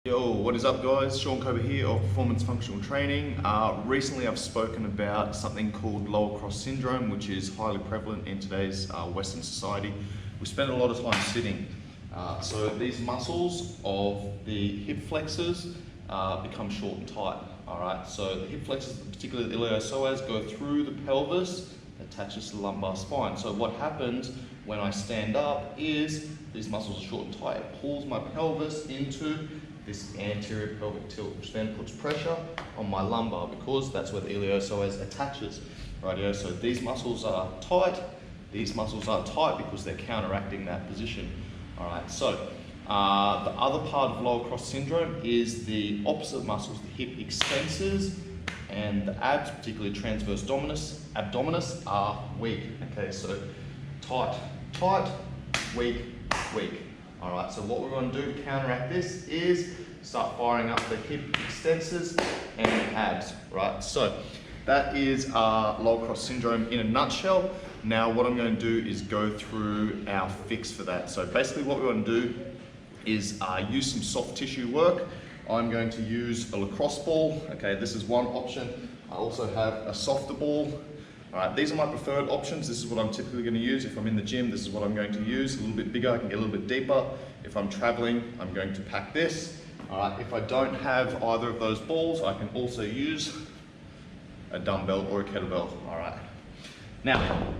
Yo, what is up guys? Sean Cober here of Performance Functional Training. Recently I've spoken about something called lower cross syndrome, which is highly prevalent in today's Western society. We spend a lot of time sitting. So these muscles of the hip flexors become short and tight. Alright, so the hip flexors, particularly the iliopsoas, go through the pelvis, attaches to the lumbar spine. So what happens when I stand up is these muscles are short and tight. It pulls my pelvis into this anterior pelvic tilt, which then puts pressure on my lumbar because that's where the iliopsoas attaches. Rightio? So these muscles are tight, these muscles are tight because they're counteracting that position. Alright, so the other part of lower cross syndrome is the opposite muscles, the hip extensors and the abs, particularly transverse abdominis, are weak. Okay, so tight, tight, weak, weak. Alright, so what we're going to do to counteract this is start firing up the hip extensors and the abs, right? So that is lower cross syndrome in a nutshell. Now what I'm going to do is go through our fix for that. So basically what we're going to do is use some soft tissue work. I'm going to use a lacrosse ball. Okay, this is one option. I also have a softer ball. Alright, these are my preferred options. This is what I'm typically going to use. If I'm in the gym, this is what I'm going to use. A little bit bigger, I can get a little bit deeper. If I'm traveling, I'm going to pack this. Alright, if I don't have either of those balls, I can also use a dumbbell or a kettlebell. Alright. Now,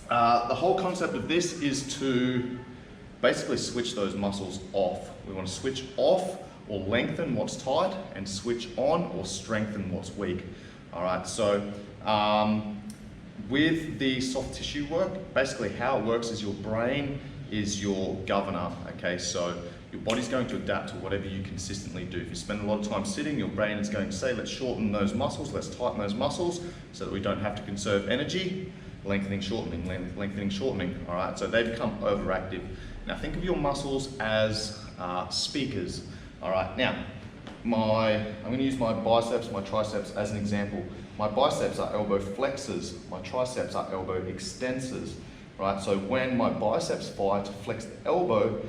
the whole concept of this is to basically switch those muscles off. We want to switch off or lengthen what's tight and switch on or strengthen what's weak. Alright, so with the soft tissue work, basically how it works is your brain is your governor, okay? So your body's going to adapt to whatever you consistently do. If you spend a lot of time sitting, your brain is going to say, let's shorten those muscles, let's tighten those muscles so that we don't have to conserve energy. Lengthening, shortening, lengthening, shortening, all right? So they become overactive. Now think of your muscles as speakers, all right? Now, I'm going to use my biceps, my triceps as an example. My biceps are elbow flexors, my triceps are elbow extensors, right? So when my biceps fire to flex the elbow,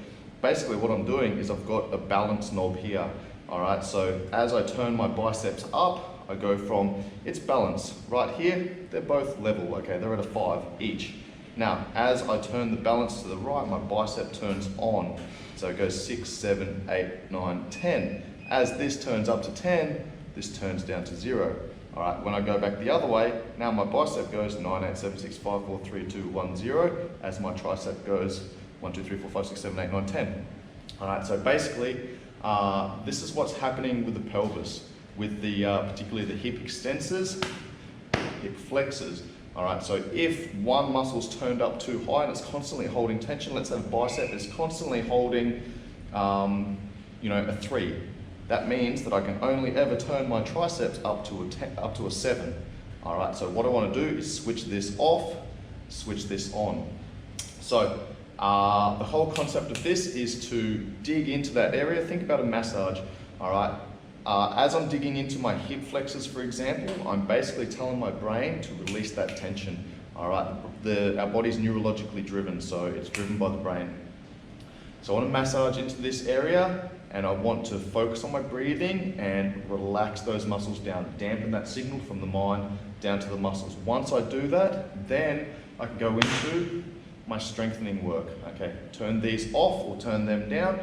basically what I'm doing is I've got a balance knob here, all right? So as I turn my biceps up, I go from its balance right here, they're both level, okay? They're at a 5 each. Now, as I turn the balance to the right, my bicep turns on. So it goes 6, 7, 8, 9, 10. As this turns up to 10, this turns down to 0. All right, when I go back the other way, now my bicep goes 9, 8, 7, 6, 5, 4, 3, 2, 1, 0, as my tricep goes 1, 2, 3, 4, 5, 6, 7, 8, 9, 10. All right, so basically, this is what's happening with the pelvis, with the particularly the hip extensors, hip flexors. All right, so if one muscle's turned up too high and it's constantly holding tension, let's say the bicep is constantly holding, a 3. That means that I can only ever turn my triceps up to a 7. All right, so what I want to do is switch this off, switch this on. So the whole concept of this is to dig into that area. Think about a massage, all right? As I'm digging into my hip flexors, for example, I'm basically telling my brain to release that tension, all right? Our body's neurologically driven, so it's driven by the brain. So I want to massage into this area and I want to focus on my breathing and relax those muscles down, dampen that signal from the mind down to the muscles. Once I do that, then I can go into my strengthening work, okay? Turn these off or turn them down,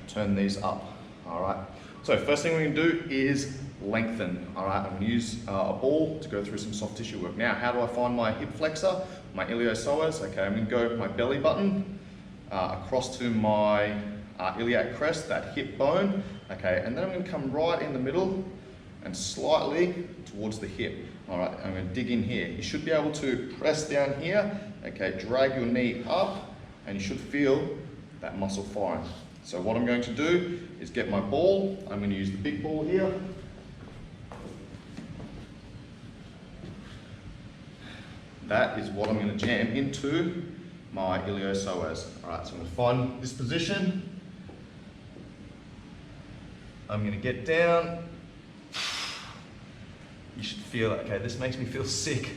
turn these up, all right? So first thing we can do is lengthen, all right? I'm gonna use a ball to go through some soft tissue work. Now, how do I find my hip flexor, my iliopsoas? Okay, I'm gonna go my belly button, across to my iliac crest, that hip bone, okay, and then I'm going to come right in the middle and slightly towards the hip. All right, I'm going to dig in here. You should be able to press down here, okay, drag your knee up, and you should feel that muscle firing. So what I'm going to do is get my ball. I'm going to use the big ball here. That is what I'm going to jam into my iliopsoas. All right, so I'm going to find this position. I'm going to get down. You should feel, okay, this makes me feel sick.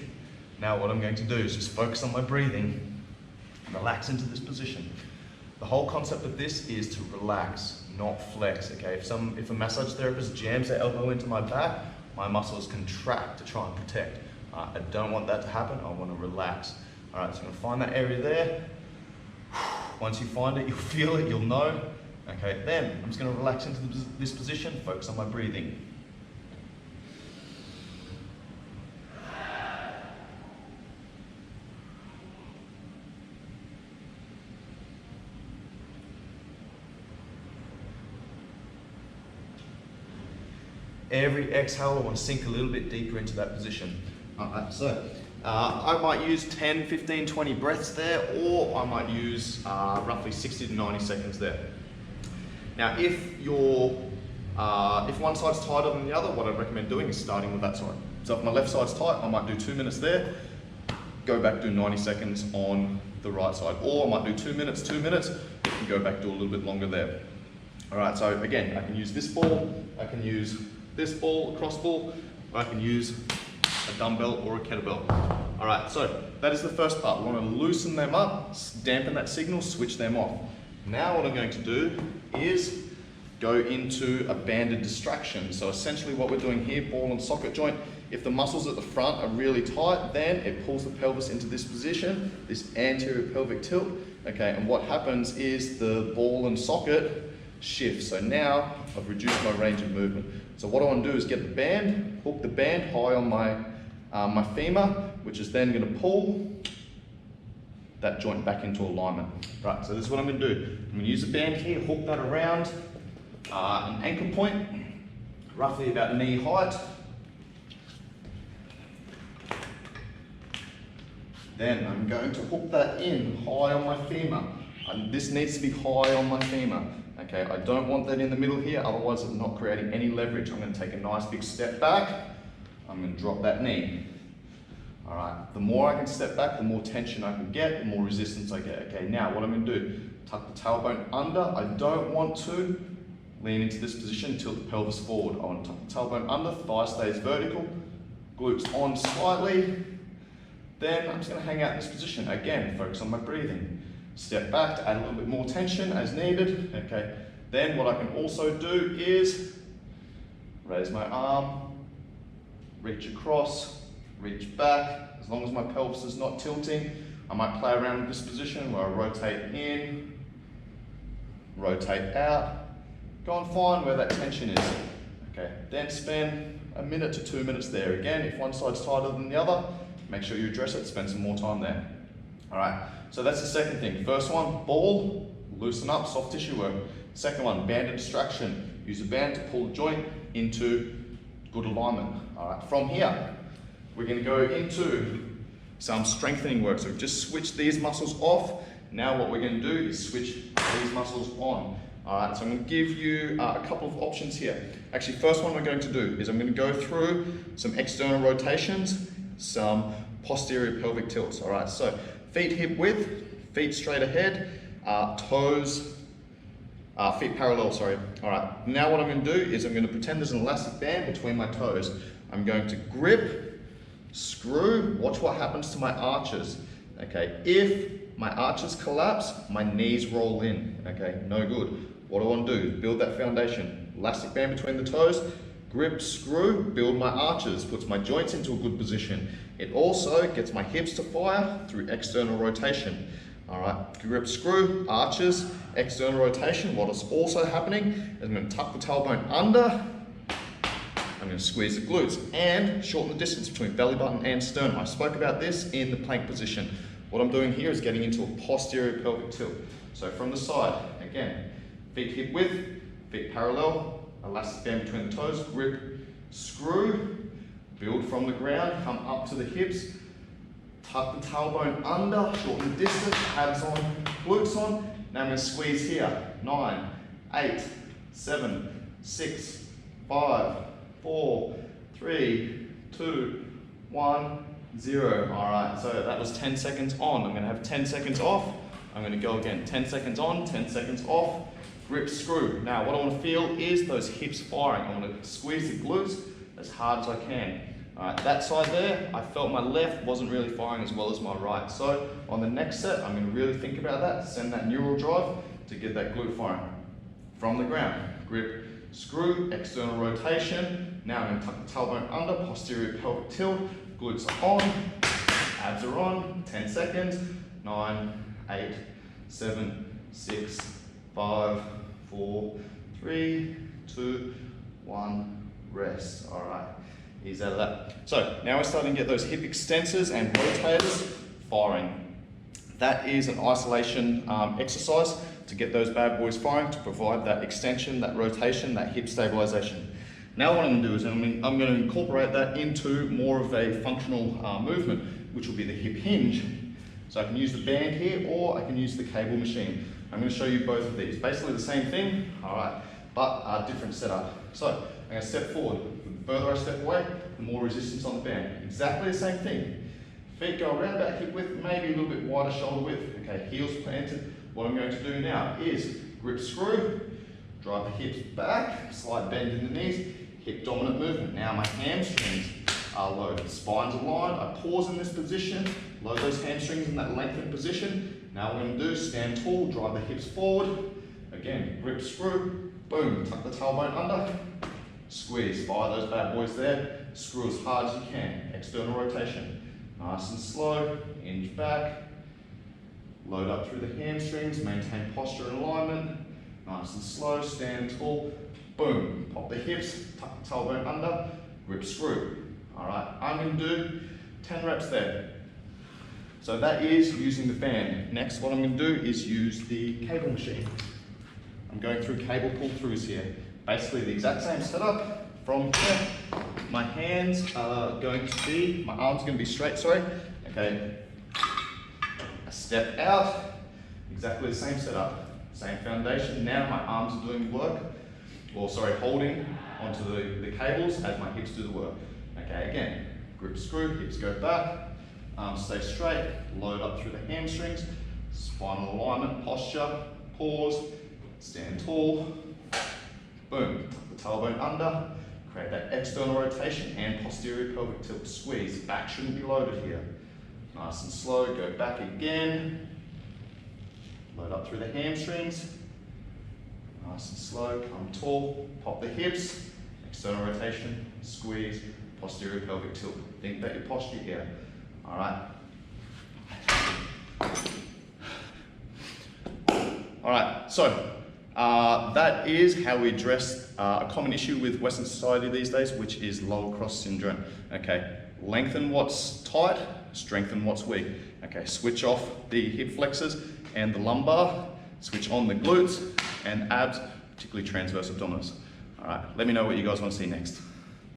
Now what I'm going to do is just focus on my breathing, relax into this position. The whole concept of this is to relax, not flex, okay? If a massage therapist jams their elbow into my back, my muscles contract to try and protect. I don't want that to happen, I want to relax. All right, so I'm going to find that area there. Once you find it, you'll feel it, you'll know. Okay, then I'm just going to relax into this position, focus on my breathing. Every exhale, I want to sink a little bit deeper into that position. Alright, so I might use 10, 15, 20 breaths there, or I might use roughly 60 to 90 seconds there. Now, if one side's tighter than the other, what I'd recommend doing is starting with that side. So if my left side's tight, I might do 2 minutes there, go back, do 90 seconds on the right side. Or I might do 2 minutes, and go back, do a little bit longer there. Alright, so again, I can use this ball, I can use this ball, cross ball, or I can use a dumbbell or a kettlebell. Alright, so that is the first part. We want to loosen them up, dampen that signal, switch them off. Now what I'm going to do is go into a banded distraction. So essentially what we're doing here, ball and socket joint, if the muscles at the front are really tight, then it pulls the pelvis into this position, this anterior pelvic tilt. Okay, and what happens is the ball and socket shift. So now I've reduced my range of movement. So what I want to do is get the band, hook the band high on my femur, which is then going to pull that joint back into alignment. Right, so this is what I'm going to do. I'm going to use the band here, hook that around an anchor point, roughly about knee height. Then I'm going to hook that in high on my femur. And this needs to be high on my femur. Okay, I don't want that in the middle here, otherwise I'm not creating any leverage. I'm going to take a nice big step back. I'm going to drop that knee. All right, the more I can step back, the more tension I can get, the more resistance I get. Okay, now what I'm going to do, tuck the tailbone under. I don't want to lean into this position, tilt the pelvis forward. I want to tuck the tailbone under, thigh stays vertical, glutes on slightly. Then I'm just going to hang out in this position. Again, focus on my breathing. Step back to add a little bit more tension as needed. Okay. Then what I can also do is raise my arm, reach across, reach back. As long as my pelvis is not tilting, I might play around with this position where I rotate in, rotate out. Go and find where that tension is. Okay. Then spend 1 minute to 2 minutes there. Again, if one side's tighter than the other, make sure you address it, spend some more time there. All right, so that's the second thing. First one, ball, loosen up, soft tissue work. Second one, banded distraction. Use a band to pull the joint into good alignment. All right, from here, we're going to go into some strengthening work. So we've just switched these muscles off. Now what we're going to do is switch these muscles on. All right, so I'm going to give you a couple of options here. Actually, first one we're going to do is I'm going to go through some external rotations, some posterior pelvic tilts. All right, so feet hip width, feet straight ahead, toes, feet parallel, sorry. All right, now what I'm going to do is I'm going to pretend there's an elastic band between my toes. I'm going to grip, screw, watch what happens to my arches. Okay, if my arches collapse, my knees roll in. Okay, no good. What I want to do is build that foundation. Elastic band between the toes, grip, screw, build my arches, puts my joints into a good position. It also gets my hips to fire through external rotation. All right, grip, screw, arches, external rotation. What is also happening is I'm going to tuck the tailbone under. I'm going to squeeze the glutes and shorten the distance between belly button and sternum. I spoke about this in the plank position. What I'm doing here is getting into a posterior pelvic tilt. So from the side, again, feet hip width, feet parallel, elastic band between the toes, grip, screw, build from the ground, come up to the hips, tuck the tailbone under, shorten the distance, abs on, glutes on. Now I'm going to squeeze here. 9, 8, 7, 6, 5, 4, 3, 2, 1, 0. All right, so that was 10 seconds on. I'm going to have 10 seconds off. I'm going to go again. 10 seconds on, 10 seconds off. Grip, screw. Now what I want to feel is those hips firing. I want to squeeze the glutes as hard as I can. All right, that side there, I felt my left wasn't really firing as well as my right. So on the next set, I'm going to really think about that, send that neural drive to get that glute firing. from the ground. Grip, screw, external rotation. Now I'm going to tuck the tailbone under, posterior pelvic tilt, glutes are on, abs are on, 10 seconds, 9, 8, 7, 6, 5, 4, 3, 2, 1, rest. All right, ease out of that. So now we're starting to get those hip extensors and rotators firing. That is an isolation exercise to get those bad boys firing, to provide that extension, that rotation, that hip stabilization. Now what I'm going to do is I'm going to incorporate that into more of a functional movement, which will be the hip hinge. So I can use the band here, or I can use the cable machine. I'm going to show you both of these. Basically the same thing, all right, but a different setup. So I'm going to step forward. The further I step away, the more resistance on the band. Exactly the same thing. Feet go around about hip width, maybe a little bit wider shoulder width. Okay, heels planted. What I'm going to do now is grip screw, drive the hips back, slight bend in the knees, hip dominant movement. Now my hamstrings are loaded, spines aligned. I pause in this position, load those hamstrings in that lengthened position. Now what I'm going to do, stand tall, drive the hips forward. Again, grip screw, boom, tuck the tailbone under, squeeze, fire those bad boys there, screw as hard as you can, external rotation. Nice and slow, hinge back, load up through the hamstrings, maintain posture and alignment. Nice and slow, stand tall, boom, pop the hips, tuck the tailbone under, grip screw. All right, I'm going to do 10 reps there. So that is using the band. Next, what I'm going to do is use the cable machine. I'm going through cable pull-throughs here. Basically the exact same setup. From here, my hands are going to be, my arms are going to be straight, sorry. Okay, I step out, exactly the same setup, same foundation. Now my arms are doing work, or sorry, holding onto the cables as my hips do the work. Okay, again, grip screw, hips go back, arms stay straight, load up through the hamstrings, spinal alignment, posture, pause, stand tall, boom, tuck the tailbone under, create that external rotation and posterior pelvic tilt, squeeze. Back shouldn't be loaded here. Nice and slow, go back again. Load up through the hamstrings. Nice and slow, come tall, pop the hips, external rotation, squeeze, posterior pelvic tilt. Think about your posture here. All right. All right, so that is how we address a common issue with Western society these days, which is lower cross syndrome. Okay, lengthen what's tight, strengthen what's weak. Okay, switch off the hip flexors and the lumbar, switch on the glutes and abs, particularly transverse abdominis. All right, let me know what you guys want to see next.